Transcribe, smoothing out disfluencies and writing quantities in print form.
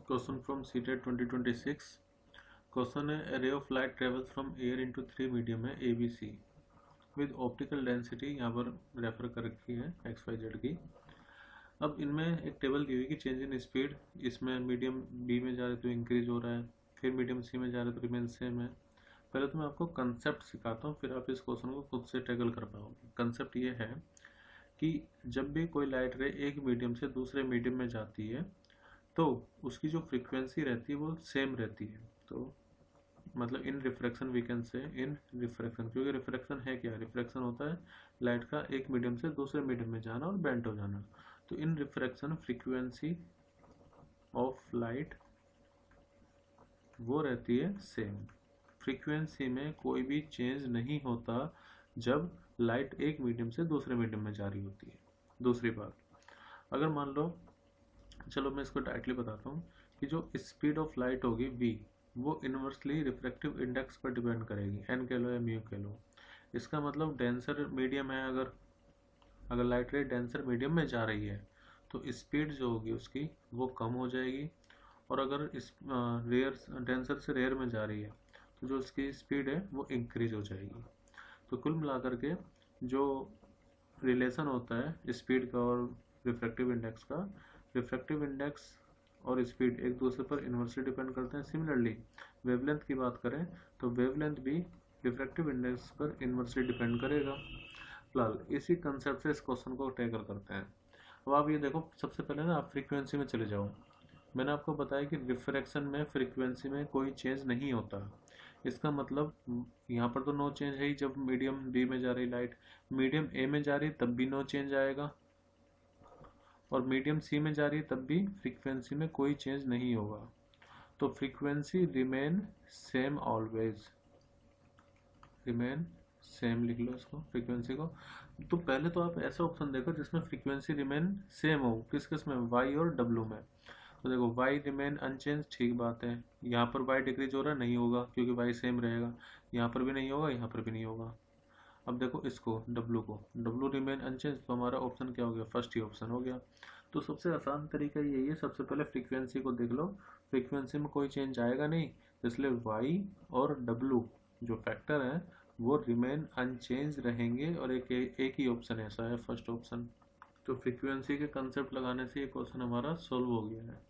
Question from CTET 2026. Question है a ray of light travels from air into three medium है ABC with optical density, यहाँ पर refer कर रखी है XYZ की। अब इनमें एक टेबल दी हुई कि चेंज इन स्पीड, इसमें मीडियम बी में जा रहे तो इंक्रीज हो रहा है, फिर मीडियम सी में जा रहे तो रिमेन सेम है। पहले तो मैं आपको कंसेप्ट सिखाता हूँ, फिर आप इस क्वेश्चन को खुद से टैकल कर पाओगे। कंसेप्ट ये है कि जब भी कोई लाइट रे एक मीडियम से दूसरे मीडियम में जाती है तो उसकी जो फ्रीक्वेंसी रहती है वो सेम रहती है। तो मतलब इन refraction we can say in refraction, क्योंकि रिफ्रैक्शन है क्या, रिफ्रैक्शन होता है लाइट का एक मीडियम से दूसरे मीडियम में जाना और बेंट हो जाना। तो इन रिफ्रैक्शन फ्रीक्वेंसी ऑफ लाइट वो रहती है सेम। फ्रीक्वेंसी में कोई भी चेंज नहीं होता जब लाइट एक मीडियम से दूसरे मीडियम में जा रही होती है। दूसरी बात, अगर मान लो, चलो मैं इसको डायरेक्टली बताता हूँ कि जो स्पीड ऑफ लाइट होगी v, वो इन्वर्सली रिफ्रैक्टिव इंडेक्स पर डिपेंड करेगी, n कह लो या म्यू कह लो। इसका मतलब डेंसर मीडियम है, अगर लाइट रे डेंसर मीडियम में जा रही है तो स्पीड जो होगी उसकी वो कम हो जाएगी, और अगर इस रेयर डेंसर से रेयर में जा रही है तो जो उसकी स्पीड है वो इंक्रीज हो जाएगी। तो कुल मिलाकर के जो रिलेशन होता है स्पीड का और रिफ्रैक्टिव इंडेक्स का, रिफ्रैक्टिव इंडेक्स और स्पीड एक दूसरे पर इन्वर्सली डिपेंड करते हैं। सिमिलरली वेवलेंथ की बात करें तो वेवलेंथ भी रिफ्रैक्टिव इंडेक्स पर इन्वर्सली डिपेंड करेगा। फिलहाल इसी कंसेप्ट से इस क्वेश्चन को टैकल करते हैं। अब आप ये देखो, सबसे पहले ना आप फ्रीक्वेंसी में चले जाओ। मैंने आपको बताया कि रिफ्रैक्शन में फ्रीक्वेंसी में कोई चेंज नहीं होता। इसका मतलब यहाँ पर तो नो चेंज है ही, जब मीडियम बी में जा रही लाइट मीडियम ए में जा रही तब भी नो चेंज आएगा, और मीडियम सी में जा रही है तब भी फ्रीक्वेंसी में कोई चेंज नहीं होगा। तो frequency remain same always, remain same लिख लो इसको, फ्रीक्वेंसी को। तो पहले तो आप ऐसा ऑप्शन देखो जिसमें फ्रीक्वेंसी रिमेन सेम हो, किस किस में, वाई और डब्ल्यू में। तो देखो वाई रिमेन अनचेंज, ठीक बात है। यहाँ पर वाई डिक्रीज हो रहा है, नहीं होगा क्योंकि वाई सेम रहेगा। यहाँ पर भी नहीं होगा, यहाँ पर भी नहीं होगा। अब देखो इसको डब्लू को, डब्लू रिमेन अनचेंज, तो हमारा ऑप्शन क्या हो गया, फर्स्ट ही ऑप्शन हो गया। तो सबसे आसान तरीका यही है, सबसे पहले फ्रीक्वेंसी को देख लो, फ्रीक्वेंसी में कोई चेंज आएगा नहीं, इसलिए वाई और डब्लू जो फैक्टर है वो रिमेन अनचेंज रहेंगे, और एक ही ऑप्शन ऐसा है, फर्स्ट ऑप्शन। तो फ्रीक्वेंसी के कंसेप्ट लगाने से ये क्वेश्चन हमारा सोल्व हो गया है।